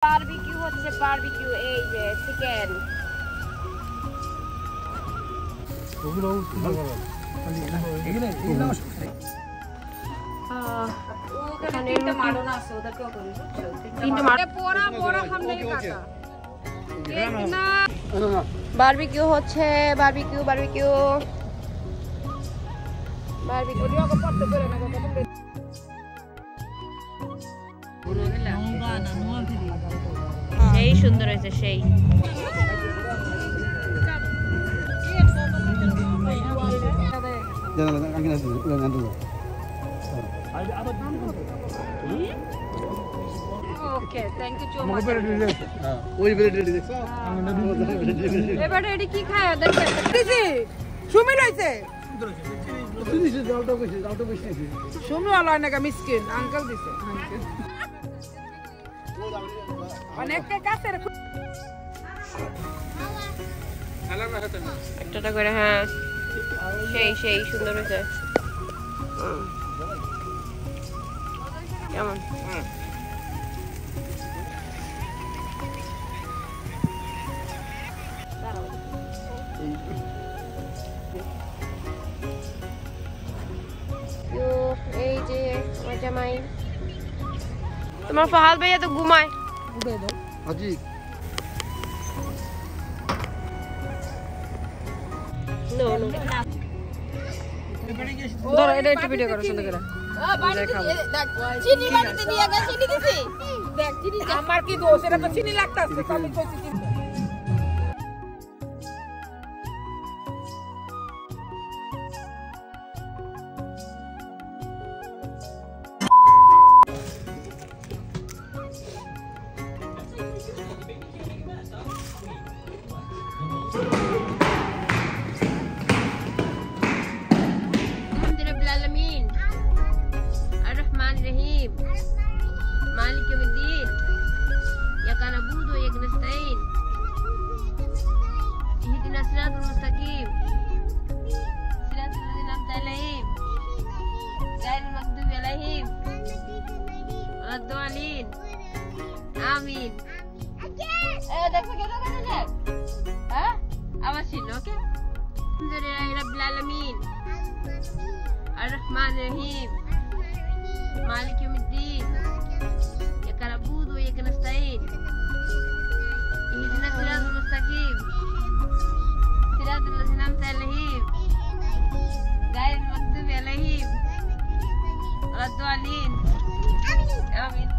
Barbecue হচ্ছে barbecue এই যে চিকেন ওগুলো বারবিকিউ হচ্ছে বারবিকিউ বারবিকিউ বারবিকিউ সেই সুন্দর হয়েছে সেই okay thank you so much ওই বেলে দেখছো এবারে এডি কি খায় দেখে দিদি সুমি লইছে দিদি জলটা বসে সুমি আলো না মিসকিন আঙ্কেল দিছে অনেক কাছে একটা করে হ্যাঁ সেই সেই সুন্দর হয়েছে কেমন এই যে আমার জামাই তোমার ফাহাদ ভাইয়া তো ঘুমায় উঠে দাও হাজি নো নো ধরো এটা একটু ভিডিও করো সুন্দর করে চিনি বাড়িতে নিয়ে গেছে চিনি দিছি দেখ চিনি আমার কি দোষ এটা তো চিনি লাগতাছে আমি কইছি চিনি مالك يوم الدين إياك نعبد وإياك نستعين اهدنا الصراط المستقيم صراط الذين أنعمت عليهم غير المغضوب عليهم ولا الضالين آمين দেখো কেন কেন হ্যাঁ আবার ছিল ওকে আলহামদুলিল্লাহি রাব্বিল আলামিন আর রহমানির রহিম مالك يوم الدين إياك نعبد وإياك نستعين اهدنا الصراط المستقيم صراط الذين أنعمت عليهم غير المغضوب عليهم ولا الضالين آمين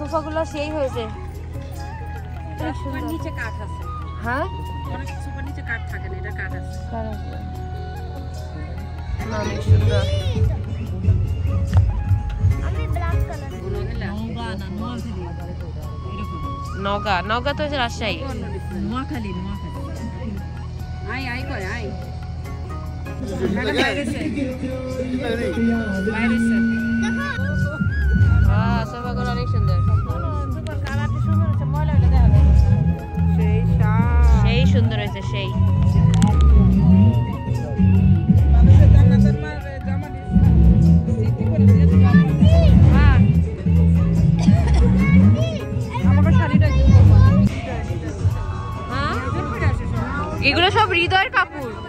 সোফাগুলো সেই হয়েছে সোফার নিচে কাঠ আছে হ্যাঁ অনেক সোফার নিচে কাঠ থাকে না এটা কাঠ আছে অনেক সুন্দর আমি ব্ল্যাক কালার নওগাঁ নওগাঁ তো রাজশাহী নোয়াখালী আই আই করে আই সোফাগুলো অনেক সুন্দর সেই সুন্দর হয়েছে সেই এগুলো সব হৃদয়ের কাপড়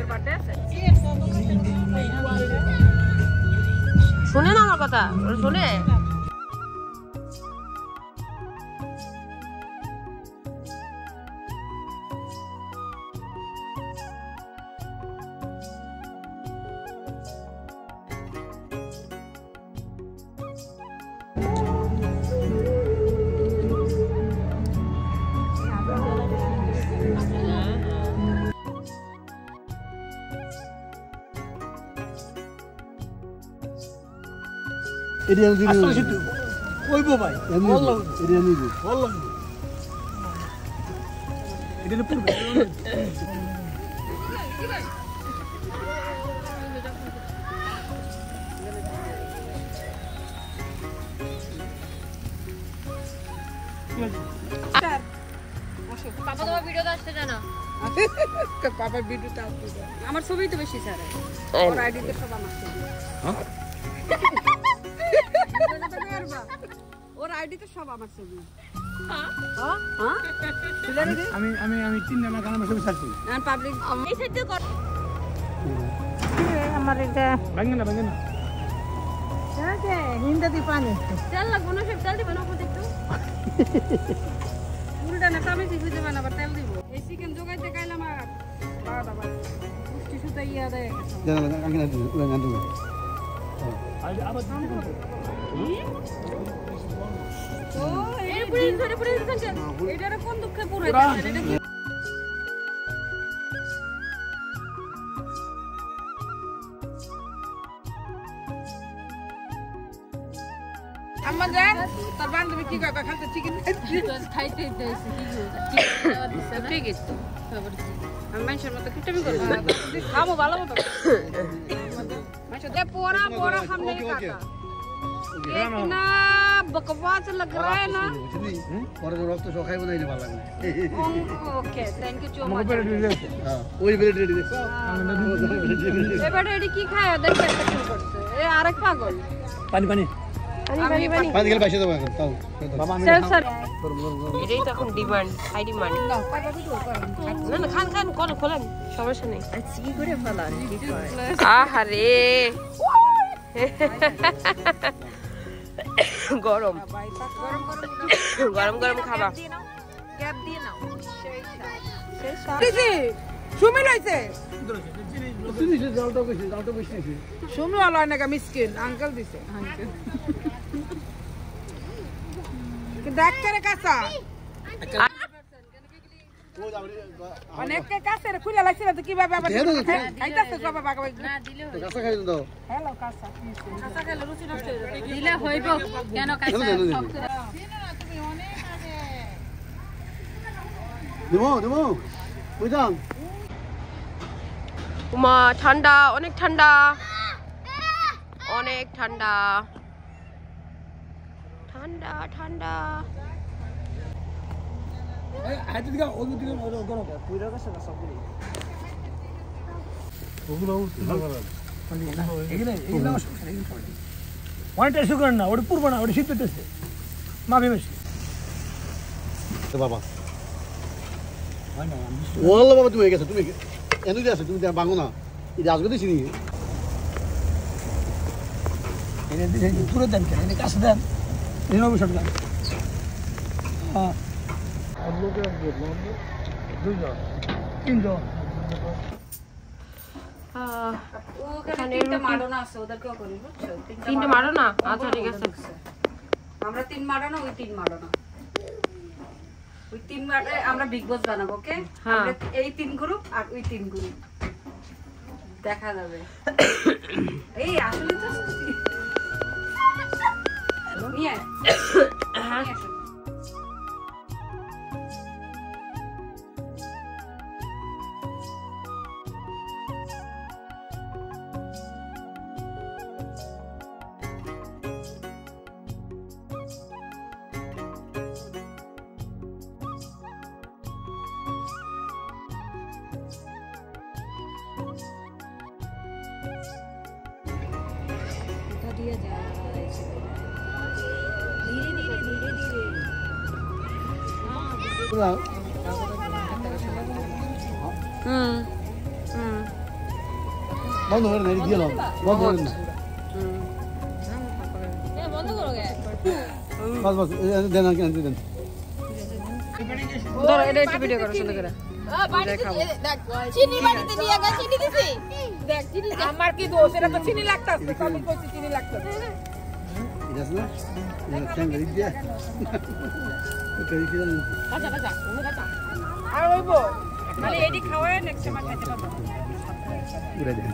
ভাইয়ের বার্থডে আছে শুনে না আমার কথা শুনে এরিয়া দিবি কইবো ভাই আল্লাহ এরিয়া নিবি আল্লাহ এটা পূর্বে পাপা তোমার ভিডিওতে আসতে জানো পাপার ভিডিওতে আসতে আমার ছবি তো বেশি স্যার ওর আইডিতে সব আমার ছবি ওর আইডিতে সব আমার ছবি আমি আমি আমি তিন জনের গান ছবি ছাড়ছি পাবলিক এই সাইডে কর আমার এটা ভাঙে না হিন্দি পানি তেল লাগবো না সব তেল দিবে না ওপর একটু উল্টা না আমি ঠিক হইতে পারে আবার তেল দিব এই চিকেন জোগাইতে গাইলাম আর বাবা পুষ্টি সুতা ইয়া দেয় জানা আগে না দিবি গান দিবি আবার ও এই পুরি ধরে এটারে কোন দুঃখে পুরাইতেছে এটা কি আম্মা জান তোর বান্ধবী কি কয় খাতে চিকেন খাইতে দিয়েছি কি ঠিক আছে আমি মানুষের মতো কিটামি করবো খাবো ভালো মতো মানুষ দে পোরা हमने काटा इतना बकवास लग रहा है ना পরে রক্ত সখাই বানাইলে ভালো লাগে ओके थैंक यू सो আমাকে मच পেরে দিয়েছে হ্যাঁ ওই বেড রেডি দেখো এবারে এডি কি খায় দেখে একটা শুরু করছে এ আরেক পাগল পানি পানি আমি পানি গেলে বাইসে দেবো এখন তাও বাবা আমি স্যার স্যার এটাই তো এখন ডিমান্ড হাই ডিমান্ড দাও পাতা দিও না না খান খোলেন সমস্যা নেই আচ্ছা কি করে ফেলান কি করে আহারে গরম ভাই গরম গরম গরম খাবা গ্যাপ দিয়ে নাও সেই সুমি লইছে জলটা বেশি সুমি ভালো হয় না মিসকিন আঙ্কেল দিছে আঙ্কেল দেখ করে কাঁচা অনেক কাছে খুলে লাগছে না তো কিভাবে আবার খাইতাছে সব বাবা না দিলে কাঁচা খাই দাও হ্যালো কাঁচা কাঁচা খেলে রুচি নষ্ট হয়ে যাবে দিলে হইব কেন কাঁচা দেবো বুঝলাম উমা ঠান্ডা অনেক ঠান্ডা অনেক ঠান্ডা ঠান্ডা ঠান্ডা হাতে দিকে ওই দিকে গরম পুরো কাছে না সবগুলো ওগুলো এগুলো অনেকটা শুকর না ওটা পূর্ব না ওটা শীততেছে মাফি বেশি বাবা ওয়াল্লা বাবা তুমি গেছো তুমি এনে দিয়ে আছো তুমি বাঙো না এটা আজকে দিছি নি এনে দিছে পুরো দেন কেন এনে কাছে দেন এনে অবসর দেন হ্যাঁ তিনজন তিনটা মাডোনা আছে ওদেরকেও করি বুঝছো তিনটে মারো না আচ্ছা ঠিক আছে আমরা তিন মাডোনা ওই তিন মাডোনা ওই তিন মাডে আমরা বিগ বস বানাবো ওকে আমরা এই তিন গ্রুপ আর ওই তিন গ্রুপ দেখা যাবে এই আসলে তো নিয়ে হ্যাঁ দিয়ে যায় ধীরে ধীরে ধীরে ধীরে হুম হুম বন্ধ করে না দিয়ে দাও বন্ধ করে না বন্ধ করো গে বাস বাস দেন কেন দেন ধরো এটা একটু ভিডিও করো সুন্দর করে চিনি বাড়িতে নিয়ে গেছে চিনি দিছি দেখ চিনি আমার কি দোষ এটা তো চিনি লাগতাছে আমি কইছি চিনি লাগতাছে এটা না এটা কেন দিয়া ওকে কি জানেন কাঁচা কাঁচা ওনে কাঁচা আর হইবো খালি এডি খাওয়ায় নেক্সট টাইম খাইতে পারবো পুরো দেন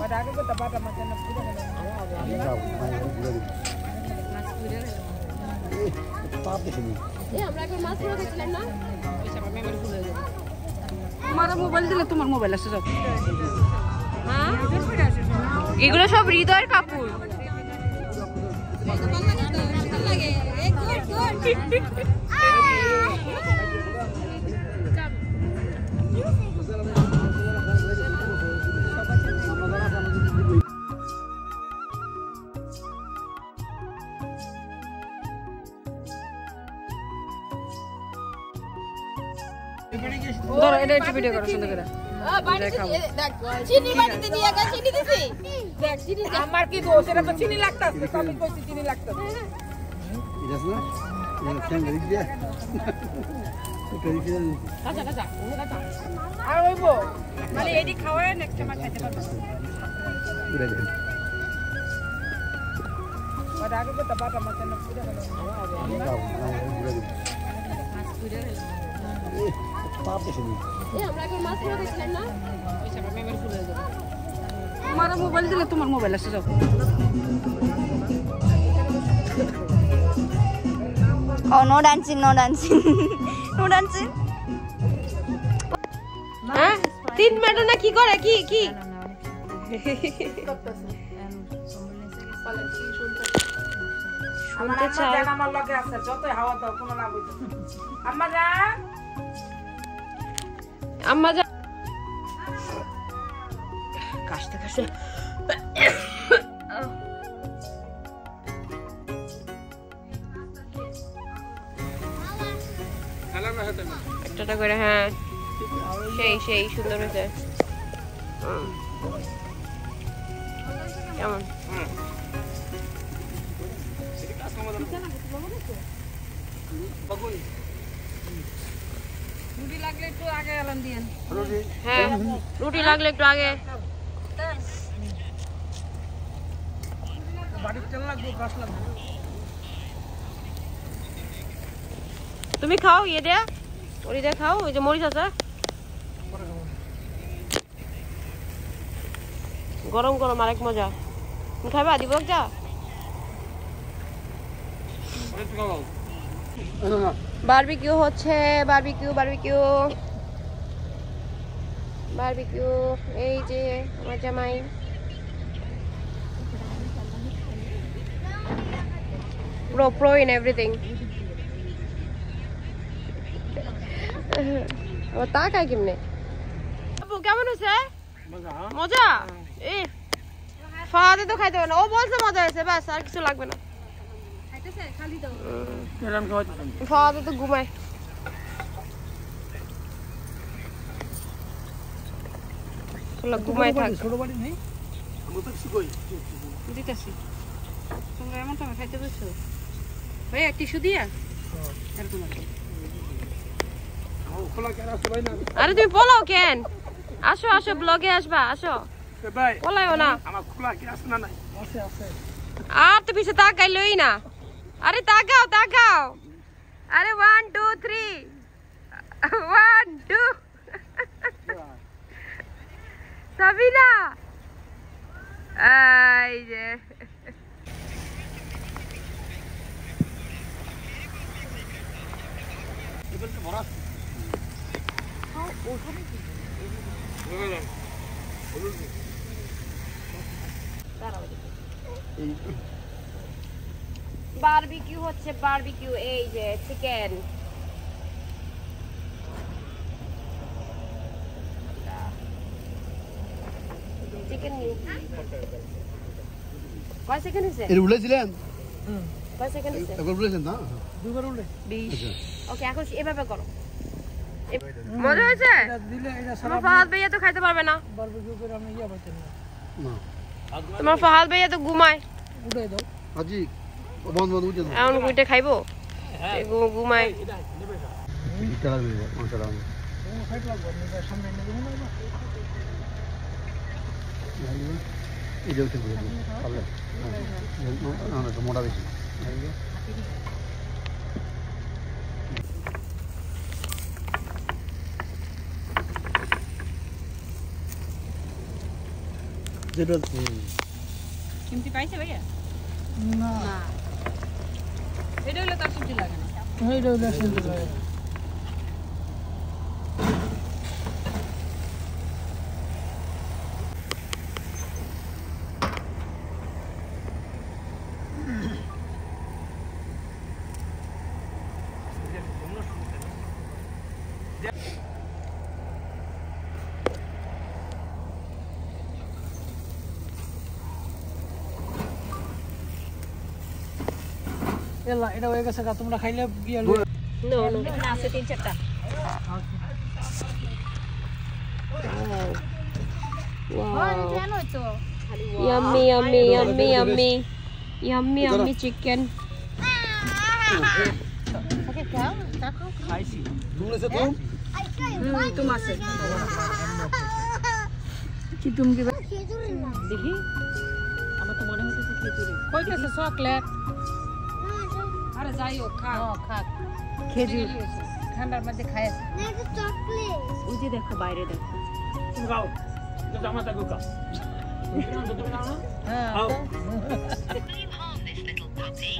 ওটা আগে তো বাটা মাছ না পুরো হলো পাপ দেখে নি আমরা একবার মাছ ধরে দেখছিলাম না ওইটা আমার মেমোরি ফুল হয়ে যাবে তোমার মোবাইল দিলে তোমার মোবাইল আছে সব হ্যাঁ এগুলো সব হৃদয়ের কাপড় ধরো এটা একটু ভিডিও করো সুন্দর করে চিনি বাড়িতে নিয়ে গেছে চিনি দিছি দেখ চিনি আমার কি দোষ এটা তো চিনি লাগতাছে আমি কইছি চিনি লাগতাছে এটা না এটা কেন দিয়া ওকে কি জানেন কাঁচা কাঁচা ওনে কাঁচা আর হইবো খালি এডি খাওয়ায় নেক্সট টাইম খাইতে পারবো পুরো দেন ওটা আগে তো বাটা মাছ না পুরো হলো পাপ দেখে নি আমরা একবার মাছ ধরে দেখছিলাম না ওইটা আমার মেমোরি ফুল হয়ে যাবে তোমার মোবাইল দিলে তোমার মোবাইল আছে সব Oh, no dancing, no dancing. No dancing. হ্যাঁ 3 মিনিট না কি করে কি কি আমার আম্মা জান আমার লগে আছে যতই হাওয়া দাও কোনো লাভ হইতো আম্মা জান আম্মা যা কাশতে কাশতে একটা করে হ্যাঁ সেই সুন্দর হয়েছে কেমন রুটি লাগলে একটু আগে এলাম দিয়েন হ্যাঁ রুটি লাগলে একটু আগে বাড়ির তেল লাগবে গাছ লাগবে তুমি খাও ইয়ে দেয়া ওরি দিয়ে খাও ওই যে মরিচ আছে গরম গরম আরেক মজা তুমি খাবে দিব যা বারবিকিউ হচ্ছে বারবিকিউ এই যে আমার জামাই pro in everything আমার তাকাই কেমনে আপু কেমন হয়েছে মজা এই ফাদে তো খাইতে হবে না ও বলছে মজা হয়েছে ব্যাস আর কিছু লাগবে না ফাদে তো ঘুমায় ঘুমাই থাক ছোট বাড়ি নেই দিতেছি তোমরা এমন তো খাইতে বসছো ভাই টিস্যু দিয়া এরকম আরে তুমি পলাও কেন আসো আসো ব্লগে আসবা আসো পলাইও না আর তো পিছে তাকাইলই না আরে তাকাও তাকাও আরে 1 2 3 1 2 সাবিনা এই যে বারবিকিউ হচ্ছে বারবিকিউ এই যে চিকেন চিকেন কয় সেকেন্ড হয়েছে এর উড়েছিলেন কয় সেকেন্ড হয়েছে একবার উড়েছেন না দুবার উঠলে 20 ওকে এখন এভাবে করো মজা হয়েছে? দিলে এটা তোমার ফাহাদ ভাইয়া তো খাইতে পারবে না। বারবিকিউ করে আমি ইয়া পাইতেন না। তোমার ফাহাদ ভাইয়া তো ঘুমায়। উঠাই দাও। আজি বন্ধ বন্ধ উঠে এখন গুইটা খাইবো? ঘুমায়। এটা লাগবে মাংসটা ও খাইতে লাগবে না সামনে এনে দেবো না। এটা উঠে পড়ে পারলে না তো মোটা বেশি যেটা চিমটি পাইছে ভাইয়া? না এটা হলে তার চিমটি লাগে না। এইটা হইলো সুন্দর লাগে। এলা এটা হয়ে গেছে তোমরা খাইলে গিয়ে No, no. না আছে 3-4টা। Yummy, yummy, yummy, yummy. Yummy, yummy chicken. খাইছি। নুনেছে তো তুমি আছে। কি তুমি কি দেখি আমার তো মনে হচ্ছে খেজুরি। কইতেছে চকলেট। আরে যাই হোক খা। খা। খেজুর ঠান্ডার মধ্যে খায়। ওই যে দেখো বাইরে দেখো। তুমি খাও। তো জামা তাকো খাও। তুমি নাও না? হ্যাঁ। Leave harm this little puppy,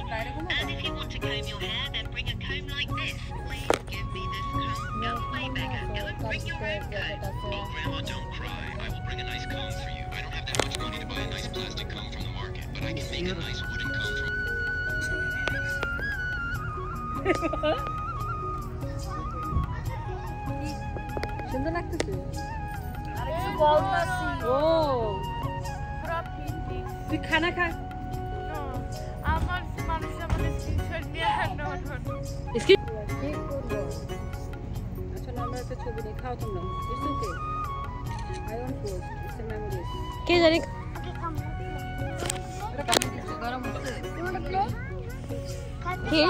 and if you want to comb your hair, then bring a comb like this. Please give me this comb. No way, beggar. Go and bring your own comb. Oh, Grandma, don't cry. I will bring a nice comb for you. I don't have that much money to buy a nice plastic comb from the market, but I can make a nice wooden comb from... সুন্দর লাগতেছে। ও তুই খানা খা। আমার মানুষ আমাদের screenshot দিয়ে আসলে আমরা একটা ছবি নিয়ে খাও তোমরা। It's okay. I won't post. It's a memory. কে জানি গরম হচ্ছে। কে